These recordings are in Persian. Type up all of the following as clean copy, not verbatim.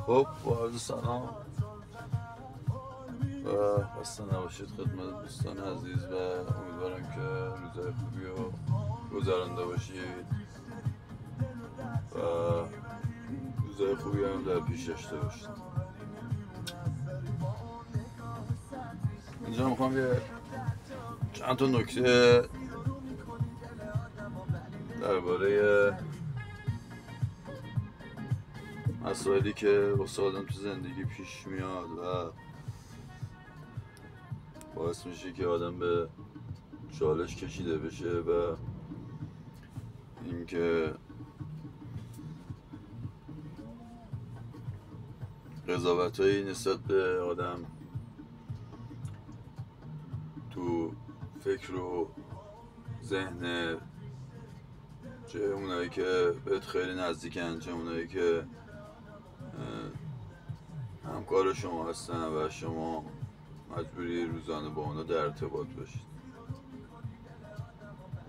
خب با عرض سلام و خسته نباشید خدمت دوستان عزیز و امیدوارم که روزهای خوبی رو گذرانده باشید و روزهای خوبی هم در پیش داشته باشید. اینجا میخوام یه چند تا نکته درباره مسائلی که واسه آدم تو زندگی پیش میاد و باعث میشه که آدم به چالش کشیده بشه و اینکه قضاوتایی نسبت به آدم تو فکر و ذهن، چه اونایی که بهت خیلی نزدیکن چه اونایی که همکار شما هستن و شما مجبوری روزانه با اونا در ارتباط باشید.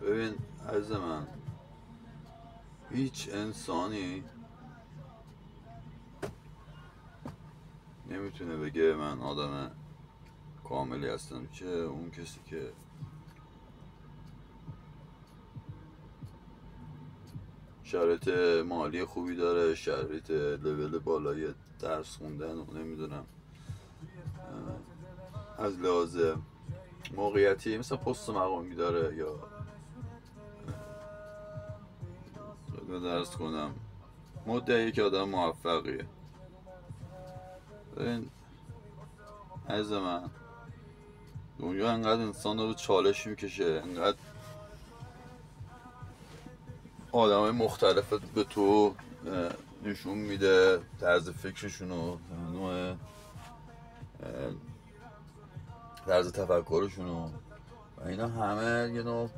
ببین عزیز من، هیچ انسانی نمیتونه بگه من آدم کاملی هستم، چه اون کسی که شرایط مالی خوبی داره، شرایط لول بالای درس خوندن و نمیدونم از لحاظ موقعیتی مثلا پست مقامی داره یا درس کنم مدعی که آدم موفقیه. ببین عزیز من، دنیا انقدر انسان رو به چالش میکشه، انقدر آدم های مختلف به تو نشون میده طرز فکرشونو، نوع طرز تفکرشونو و اینا همه یه نوع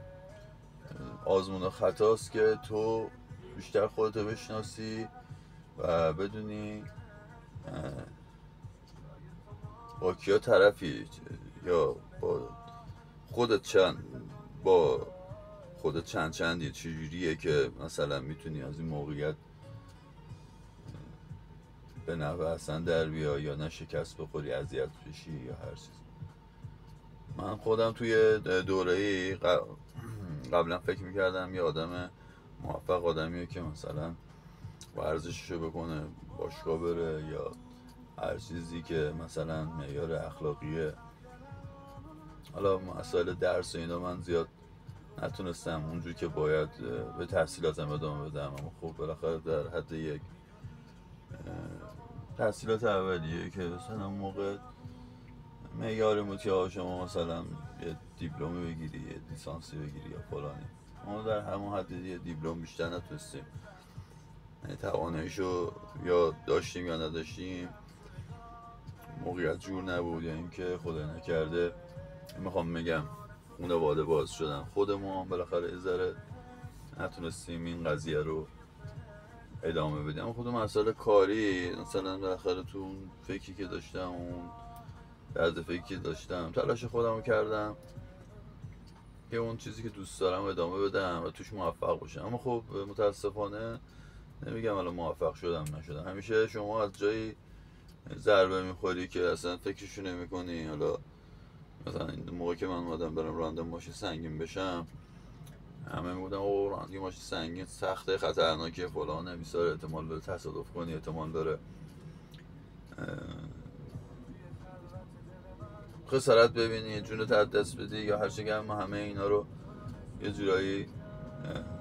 آزمون و خطاست که تو بیشتر خودتو بشناسی و بدونی با کیا طرفی یا با خودت چندی چجوریه که مثلا میتونی از این موقعیت به نحو اصلا در بیا یا نه شکست بخوری، اذیت بشی یا هر چیز. من خودم توی دوره‌ای قبلا فکر میکردم یه آدم موفق آدمیه که مثلا ورزششو بکنه، باشگاه بره یا هر چیزی که مثلا معیار اخلاقیه. حالا مسائل درس و اینا من زیاد نتونستم اونجور که باید به تحصیلاتم ادامه بدم، اما خب بالاخره در حد یک تحصیلات اولیه که مثلا موقع معیار مطیعه شما مثلا یه دیپلمی بگیری، یه لیسانسی بگیری یا فلانی، ما در همون حد یه دیپلم بیشتر نتونستیم، یعنی تواناییشو یا داشتیم یا نداشتیم، موقعیت جور نبود یا اینکه خدای نکرده میخوام بگم خانواده باز شدن، خودمون بالاخره یه ذره نتونستیم این قضیه رو ادامه بدیم. اما خود مسئله کاری مثلا بالاخره تو اون فکری که داشتم، اون طرز فکری که داشتم، تلاش خودم رو کردم که اون چیزی که دوست دارم ادامه بدم و توش موفق باشم. اما خب متاسفانه نمیگم الان موفق شدم نشدم، همیشه شما از جایی ضربه میخوری که اصلا فکرشو نمی کنی. حالا مثلا این موقع که من اومدم برم راننده ماشین سنگین بشم، همه میگفتن اوه راننده ماشین سنگین سخته، خطرناکه، فلانه، بیسار احتمال داره تصادف کنی، احتمال داره خسارت ببینی، جونت از دست بدی یا هر چیزی. هم همه اینا رو یه جورایی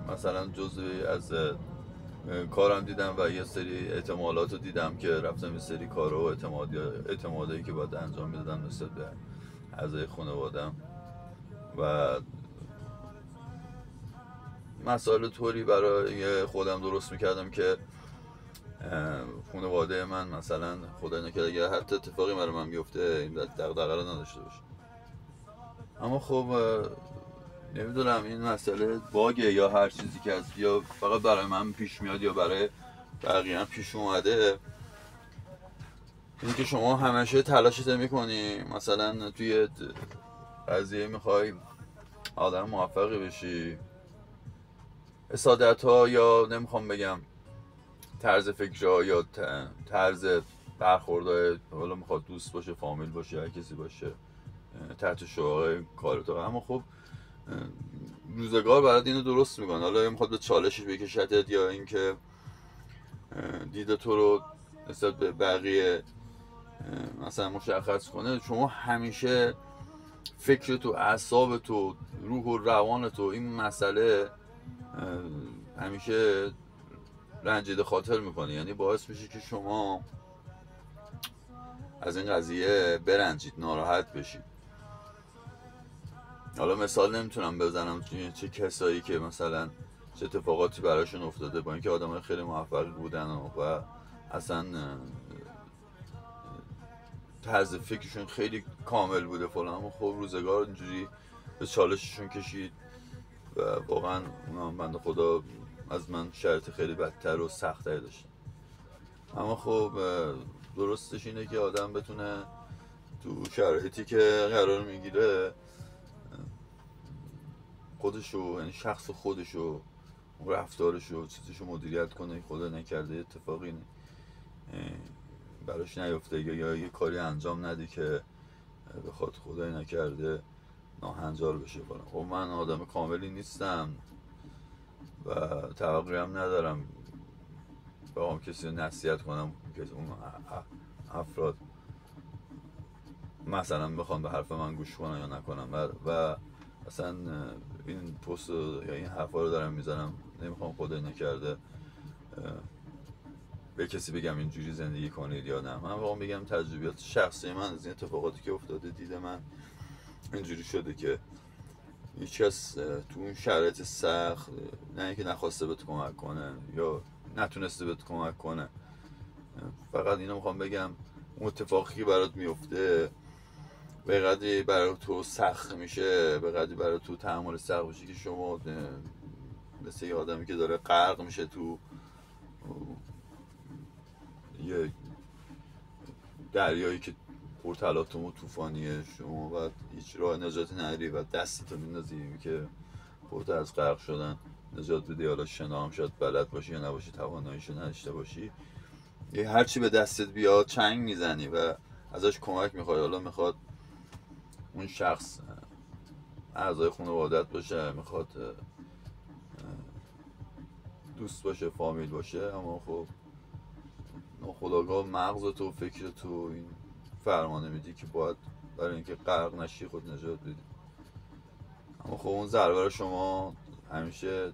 مثلا جزئی از کارم دیدم و یه سری احتمالات رو دیدم که رفتم یه سری کارها و اعتمادایی که باید انجام میدادم نسبت به اعضای خانوادم و مسائل طوری برای خودم درست میکردم که خانواده من مثلا خدای نکرده اگه حتی اتفاقی برای من بیفته این دغدغه رو نداشته باشه. اما خب نمیدونم این مسئله باگه یا هر چیزی که از یا فقط برای من پیش میاد یا برای بقیه هم پیش اومده، اینکه شما همیشه تلاشت میکنی مثلا توی قضیه میخوای آدم موفقی بشی، حسادت ها یا نمیخوام بگم طرز فکرها یا طرز برخوردهای، حالا میخواد دوست باشه، فامیل باشه، هر کسی باشه، تحت شعاع کار تو. اما خب روزگار برات اینو درست میکنه. حالا میخواد به چالشش بکشتت یا اینکه دید تو رو نسبت به بقیه مثلا مشخص کنه. شما همیشه فکر تو، اعصاب تو، روح و روان تو این مسئله همیشه رنجیده خاطر میکنه. یعنی باعث میشه که شما از این قضیه برنجید، ناراحت بشید. حالا مثال نمیتونم بزنم چه کسایی که مثلا چه اتفاقاتی براشون افتاده، با اینکه آدمای خیلی موفق بودن و اصلا طرز فکرشون خیلی کامل بوده فلان، اما خب روزگار اینجوری به چالششون کشید و واقعا اونا بنده خدا از من شرط خیلی بدتر و سخت‌تر داشتن. اما خب درستش اینه که آدم بتونه تو شرایطی که قرار میگیره خودشو، یعنی شخص خودشو، رفتارشو، چیزشو مدیریت کنه. خدا نکرده اتفاقی براش نیفته یا یه کاری انجام نده که بخواد خدای نکرده ناهنجار بشه. خب من آدم کاملی نیستم و توقعی هم ندارم بخوام کسی رو نصیحت کنم که اون افراد مثلا بخوام به حرف من گوش کنن یا نکنم. و اصلا این پست یا این حرفا رو دارم میزنم، نمیخوام خدای نکرده به کسی بگم اینجوری زندگی کنید یا نه. من واقعا بگم تجربیات شخصی من از این اتفاقاتی که افتاده، دید من اینجوری شده که هیچ کس تو اون شرایط سخت نه اینکه نخواسته بهت کمک کنه یا نتونسته بهت کمک کنه. فقط اینو میخوام بگم اون اتفاقی که برات میفته به قدری برای تو سخت میشه، به قدری برای تو تحمل سخت میشه که شما مثل یه آدمی که داره غرق میشه تو یه دریایی که پر تلاطم و طوفانیه، شما باید هیچ راه نجاتی نداری و دستتو میندازی که خودت از غرق شدن نجات بدی. حالا شنا هم شاید بلد باشی یا نباشی، تواناییشو نداشته باشی، یه هرچی به دستت بیاد چنگ میزنی و ازش کمک میخوای. حالا میخواد اون شخص اعضای خانوادت باشه، میخواد دوست باشه، فامیل باشه، اما خب ناخودآگاه مغز تو، فکر تو این فرمانه میدی که باید برای اینکه غرق نشی خود نجات بدی. اما خب اون ضربه رو شما همیشه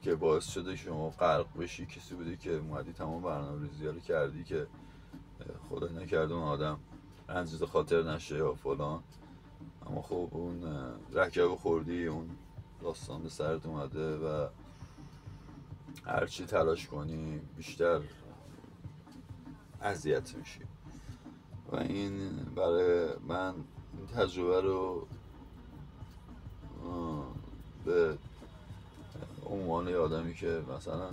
که باعث شده شما غرق بشی کسی بوده که اومدی تمام برنامه‌ریزی رو کردی که خدا نکرده اون آدم رنجیده خاطر نشه یا فلان. اما خب اون رکب خوردی، اون داستان به سرت اومده و هرچی تلاش کنی بیشتر اذیت میشی. و این برای من این تجربه رو به عنوان یه آدمی که مثلا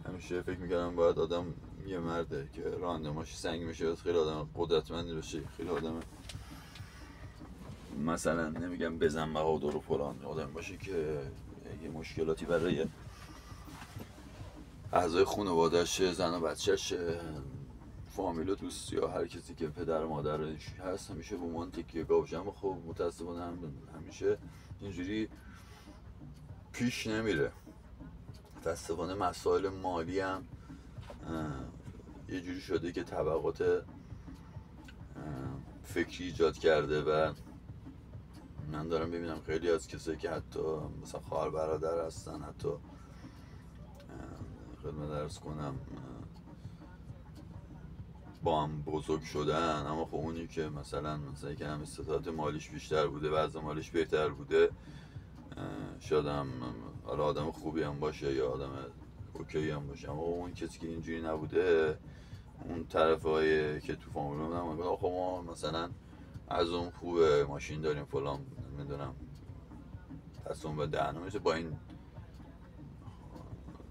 همیشه فکر میکردم باید آدم یه مرده که راندماش سنگ میشه، خیلی آدم قدرتمندی بشه، خیلی آدم مثلا نمیگم بزن بهادر و فلان آدم باشه که یه مشکلاتی برای اعضای خانواده‌اش، زن و بچه‌ش، فامیل و دوست یا هر کسی که پدر و مادرش هست همیشه به عنوان تکیه‌گاه باشه. اما خب متاسفانه همیشه اینجوری پیش نمیره. متاسفانه مسائل مالی هم یه جوری شده که طبقات فکری ایجاد کرده و من دارم ببینم خیلی از کسایی که حتی مثلا خواهر برادر هستن، حتی خدمت عرض کنم با هم بزرگ شدن، اما خب اونی که مثلا که هم استطاعت مالیش بیشتر بوده، وضع مالیش بهتر بوده، شاید هم آدم خوبی هم باشه یا آدم اوکی هم باشه، اما اون کسی که اینجوری نبوده، اون طرفای که تو فامیل هم آخه ما مثلا از اون خوبه، ماشین داریم فلان، میدونم پس اون به دهنم میشه با این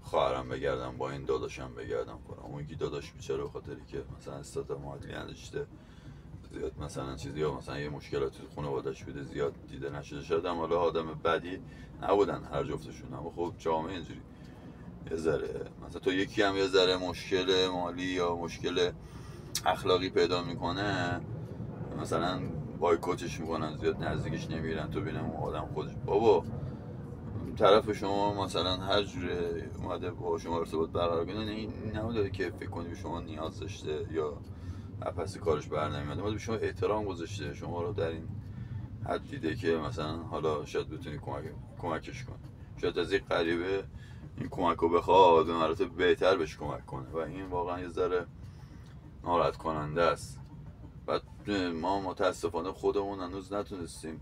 خواهرم بگردم، با این داداشم بگردم فلان. اون یکی داداش بیچاره به خاطری که مثلا استعداد مالی نداشته، زیاد مثلا چیزی یا مثلا یه مشکلاتی تو خانواده‌اش بوده زیاد دیده نشده، شاید هم حالا آدم بدی نبودن هر جفتشون، اما خب جامعه اینجوری یه ذره مثلا تو یکی هم یه ذره مشکل مالی یا مشکل اخلاقی پیدا میکنه، مثلا بایکوتش میکنن، زیاد نزدیکش نمیرن، تو ببینم اون آدم خودش بابا طرف شما مثلا هر جوره اومده با شما ارتباط برقرار کنه، این نبوده که فکر کنی به شما نیاز داشته یا پس کارش بر نمیاد، اومده به شما احترام گذاشته، شما رو در این حد دیده که مثلا حالا شاید بتونی کمکش کنی، شاید از یک غریبه این کمک رو بخواد به مراتب بهتر بهش کمک کنه و این واقعا یه ذره ناراحت کننده است. و ما متاسفانه خودمون هنوز نتونستیم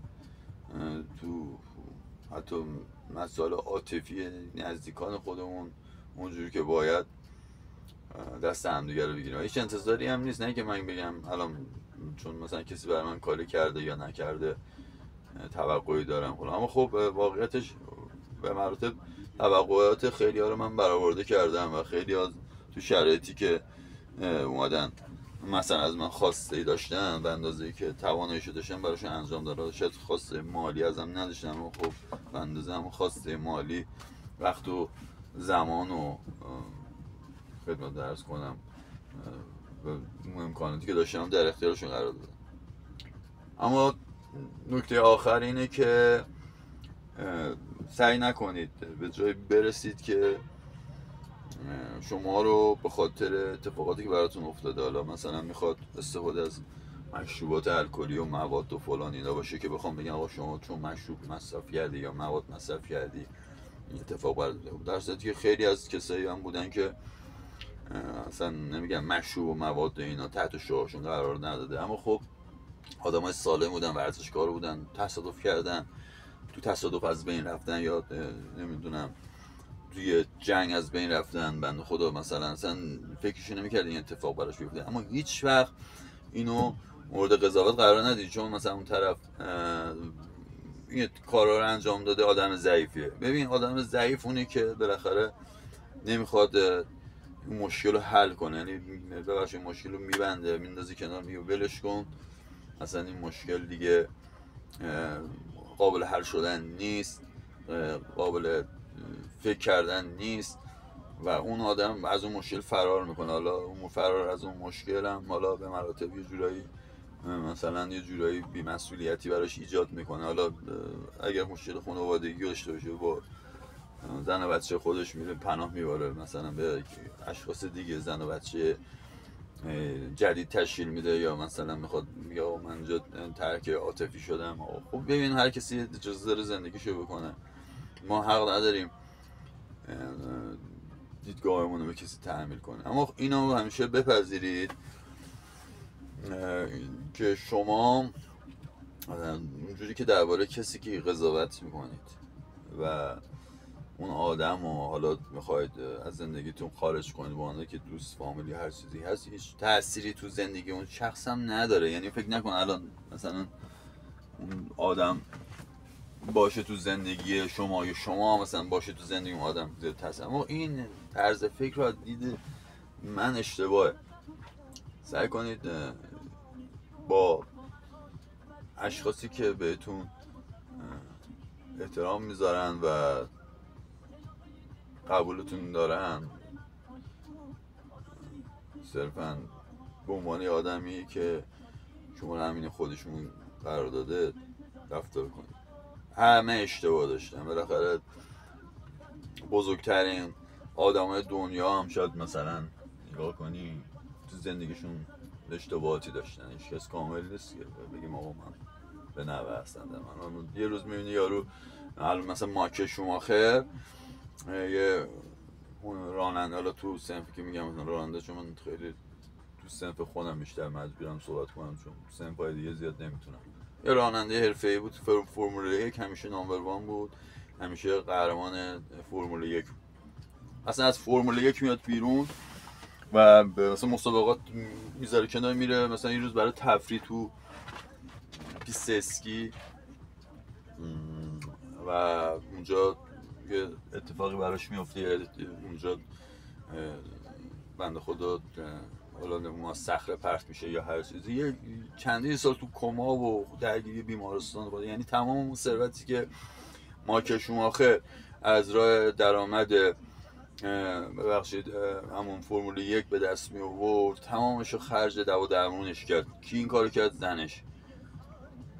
تو حتی مسائل عاطفی نزدیکان خودمون اونجوری که باید دست همدیگه رو بگیریم. هیچ انتظاری هم نیست، نه که من بگم الان چون مثلا کسی برای من کاری کرده یا نکرده توقعی دارم، اما خب واقعیتش به مراتب توقعات خیلی ها رو من برآورده کردم و خیلی ها تو شرایطی که اومدن مثلا از من خواسته ای داشتن به اندازه‌ای که تواناییشو داشتن براشون انجام دادم. شاید خواسته مالی ازم نداشتم اما خب به اندازه هم خواسته مالی وقت و زمان و خدمت درس کنم و امکاناتی که داشتم در اختیارشون قرار دادم. اما نکته آخر اینه که سعی نکنید به جای برسید که شما رو به خاطر اتفاقاتی که براتون افتاده، حالا مثلا میخواد استفاده از مشروبات الکلی و مواد و فلان اینا باشه که بخوام بگم آقا شما چون مشروب مصرف کردی یا مواد مصرف کردی این اتفاق برات افتاد، در صورتی که خیلی از کسایی هم بودن که اصلا نمیگم مشروب و مواد اینا تحت شعارشون قرار نداده، اما خب آدمای سالم بودن، ورزشکار بودن، تصادف کردن، تو تصادف از بین رفتن یا نمیدونم توی جنگ از بین رفتن، بنده خدا مثلا اصلا فکرشو نمی‌کرد این اتفاق براش بیفته، اما هیچ وقت اینو مورد قضاوت قرار ندید چون مثلا اون طرف این کارا رو انجام داده آدم ضعیفیه. ببین آدم ضعیف اونه که بالاخره نمیخواد این مشکل رو حل کنه، یعنی ببخشید مشکل رو میبنده میندازه کنار، میگه ولش کن اصلا این مشکل دیگه قابل حل شدن نیست، قابل فکر کردن نیست و اون آدم از اون مشکل فرار میکنه. حالا اون فرار از اون مشکل هم حالا به مراتب یه جورایی مثلا یه جورایی بی‌مسئولیتی براش ایجاد میکنه. حالا اگر مشکل خانوادگی داشته باشه با زن و بچه خودش میره پناه میبره مثلا به اشخاص دیگه، زن و بچه جدید تشکیل میده یا مثلا میخواد یا من اینجا ترک عاطفی شدم. خب ببین هر کسی اجازه داره زندگیشو بکنه، ما حق نداریم دیدگاهمون رو به کسی تحمیل کنه. اما اینو همیشه بپذیرید که شما اونجوری که درباره کسی که قضاوت میکنید و اون آدم و حالا میخواید از زندگیتون خارج کنید با عنوان که دوست، فامیلی، هر چیزی هست، هیچ تأثیری تو زندگی اون شخص هم نداره. یعنی فکر نکن الان مثلا اون آدم باشه تو زندگی شما یا شما مثلا باشه تو زندگی اون آدم زیاد تاثیر، اما این طرز فکر رو دید من اشتباهه. سعی کنید با اشخاصی که بهتون احترام میذارن و قبولتون دارن صرفا به عنوان آدمی که شما رو همین خودشون قرار داده رفتار کنید. همه اشتباه داشتن، بالاخره بزرگترین آدمای دنیا هم شاید مثلا نگاه کنی تو زندگیشون اشتباهاتی داشتن، هیچ کس کامل نیست که بگیم آقا من به نوع هستن. من یه روز میبینی یارو مثلا مایکل شوماخر یه راننده، حالا تو صنفی که میگم مثلا راننده، چون من خیلی تو صنف خودم بیشتر مجبورم صحبت کنم چون صنفای دیگه زیاد نمیتونم، یه راننده حرفه‌ای بود، فرمول 1 همیشه نامبر 1 بود، همیشه قهرمان فرمول 1. اصلا از فرمول 1 میاد بیرون و مثلا مسابقات میذاره کنار، میره مثلا یه روز برای تفریح تو پیست اسکی و اونجا یه اتفاقی براش میفته، اونجا بنده خدا حالا ما صخره پرت میشه یا هر چیزی، یه چندین سال تو کما و درگیری بیمارستان بود. یعنی تمام اون ثروتی که مایکل شوماخر از راه درآمد ببخشید همون فرمول 1 به دست می آورد، تمامشو خرج دو و درمونش کرد. کی این کارو کرد؟ زنش.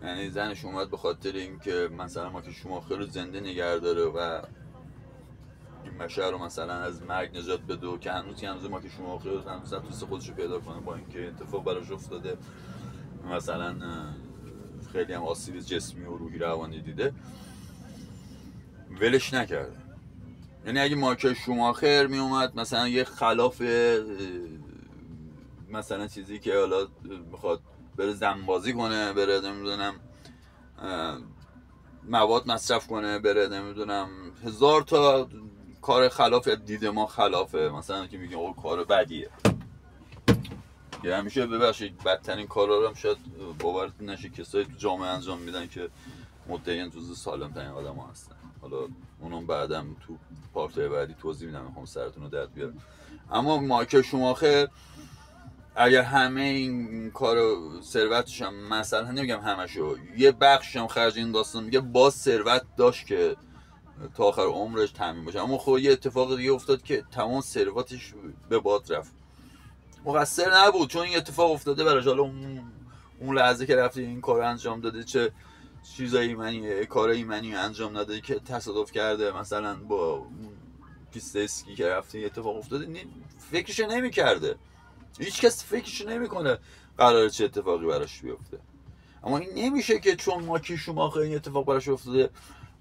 یعنی زنش اومد به خاطر اینکه مثلا مایکل شوماخر رو زنده نگه داره و این بشر رو مثلا از مرگ نجات بده و که هنوز مایکل شوماخر هنوز توست خودش رو پیدا کنه با اینکه اتفاق براش افتاده، مثلا خیلی هم آسیب جسمی و روحی روانی دیده، ولش نکرده. یعنی اگه مایکل شوماخر می اومد مثلا یه خلاف مثلا چیزی که حالا بخواد بره زنبازی کنه، بره نمیدونم مواد مصرف کنه، بره نمیدونم هزار تا کار خلاف دید ما خلافه، مثلا که میگیم او کار بدیه، یه همیشه ببخشید بدترین کارا رو هم شاید باورتون نشه کسایی تو جامعه انجام میدن که مدعیان جزو سالم ترین آدم ها هستن. حالا اونم بعدم تو پارتای بعدی توضیح میدم، میخوام سرتون رو درد بیارم. اما مایکل شوماخر اگر همه این کارو ثروتش هم مثلا نمیگم همشو، یه بخشش هم خرج این داستان میگه، باز ثروت داشت که تا آخر عمرش تامین باشه. اما خب یه اتفاق دیگه افتاد که تمام ثروتش به باد رفت. مقصر نبود چون این اتفاق افتاده براش. حالا اون لحظه که رفتی این کار انجام داده چه چیزایی ایمنی، کار ایمنی انجام نداده که تصادف کرده مثلا با پیست اسکی که رفتی اتفاق افتاده، فکرشو نمی‌کرده. هیچ کس فکرشو نمی‌کنه قراره چه اتفاقی براش بیفته. اما این نمیشه که چون مایکل شوماخر این اتفاق براش افتاده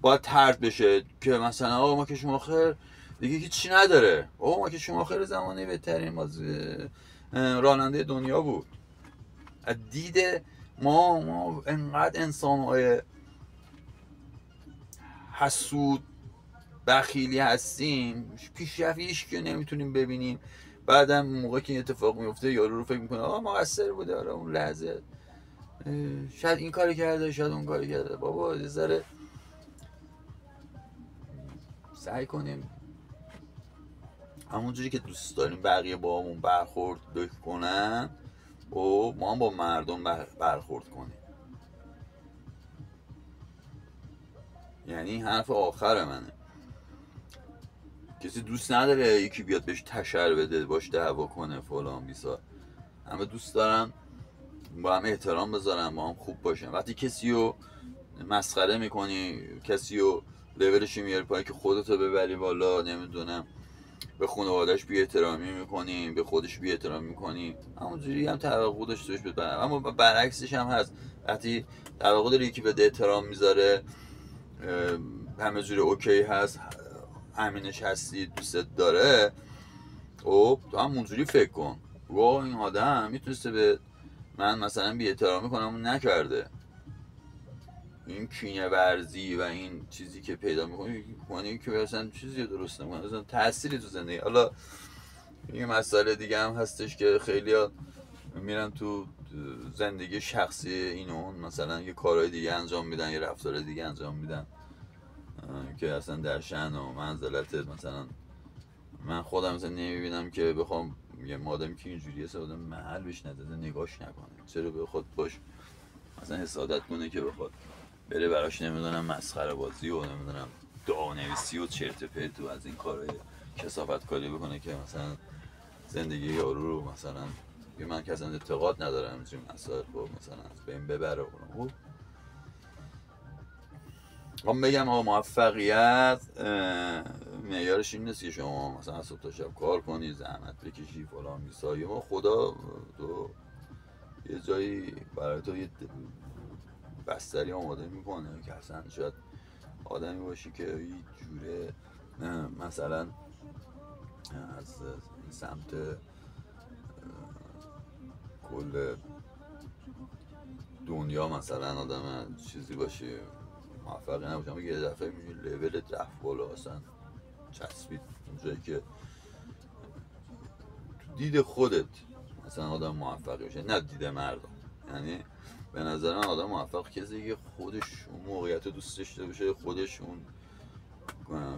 باید طرد بشه که مثلا آقا مایکل شوماخر دیگه هیچی نداره. آقا مایکل شوماخر زمانی بهترین راننده دنیا بود. از دید ما انقدر انسان‌های حسود بخیلی هستیم، پیشرفتیش که نمیتونیم ببینیم. بعدم موقعی که این اتفاق میفته یارو رو فکر میکنه آقا مقصر بوده، آره اون لحظه شاید این کاری کرده، شاید اون کاری کرده. بابا یه ذره سعی کنیم همونجوری که دوست داریم بقیه با همون برخورد بکنن و ما هم با مردم برخورد کنیم. یعنی حرف آخر منه. کسی دوست نداره یکی بیاد بهش تشر بده، باش دعوا کنه فلان بیسار. همه دوست دارن با هم احترام بذارن، با هم خوب باشن. وقتی کسی رو مسخره میکنی، کسی رو لولش میاری پایین که خودتو ببری بالا، نمیدونم به خانواده‌اش بی احترامی میکنی، به خودش بی احترامی میکنی، همونجوری هم توقع داشته باش ببرن. اما برعکسش هم هست، وقتی توقع داری یکی به احترام میذاره، همه جوری اوکی هست، همینش هستی، دوستت داره، خب تو هم اونجوری فکر کن وا این آدم میتونسته به من مثلا بی احترامی کنم اون نکرده. این کینه ورزی و این چیزی که پیدا میکنی که اصلا چیزی درست نمیکنه، اصلا تأثیری تو زندگی. حالا یه مسئله دیگه هم هستش که خیلی ها میرن تو زندگی شخصی این و اون، مثلا یه کارهای دیگه انجام میدن، یه رفتار دیگه انجام میدن که اصلا در شأن و منزلت. مثلا من خودم مثلا نمیبینم که بخوام یه آدمی که اینجوریه آدم محل بهش نداده نگاش نکنه. چرا بخواد باش مثلا حسادت کنه که بخواد بره براش نمیدونم مسخره بازی و نمیدونم دعانویسی و چرت پرت و از این کارهای کثافت کاری بکنه که مثلا زندگی یارو رو مثلا من که اصلا اعتقاد ندارم اینجور مسائل رو مثلا از بین ببره. من بگم آقا موفقیت معیارش این نیست که شما مثلا صبح تا شب کار کنی، زحمت بکشی فلان میسایی. ما خدا تو یه جایی برای تو یه بستری آماده میکنه که اصلا شاید آدمی باشی که یه جوره مثلا از سمت کل دنیا مثلا آدم چیزی باشی موفقی نباشی، اما یه دفعه میبینی لولت رفت بالا، اصلا چسبید اونجایی که تو دید خودت مثلا آدم موفقی باشه، نه دید مردم. یعنی به نظر من آدم موفق کسی که خودش اون موقعیت رو دوست داشته باشه، خودش اون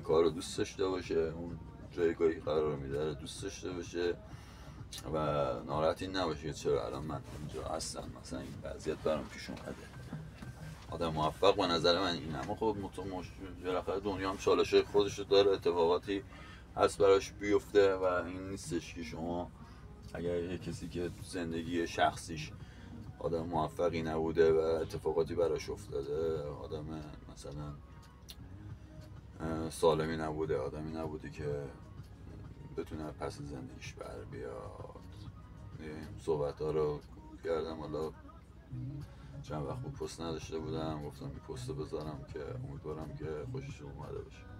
کار رو دوست داشته باشه، اون جایگاهی قرار میداره دوست داشته باشه و ناراحتی نباشه چرا الان من اینجا هستم، مثلا این وضعیت برام پیش اومده. آدم موفق به نظر من این. اما خب بالاخره دنیا هم چالش‌های خودش رو داره، اتفاقاتی هست براش بیفته و این نیستش که شما اگر یه کسی که زندگی شخصیش آدم موفقی نبوده و اتفاقاتی براش افتاده، آدم مثلا سالمی نبوده، آدمی نبوده که بتونه پس زندگیش بر بیاد. این صحبت ها رو کردم، حالا چند وقت بود پست نداشته بودم، گفتم این پست بذارم که امیدوارم که خوششون اومده باشه.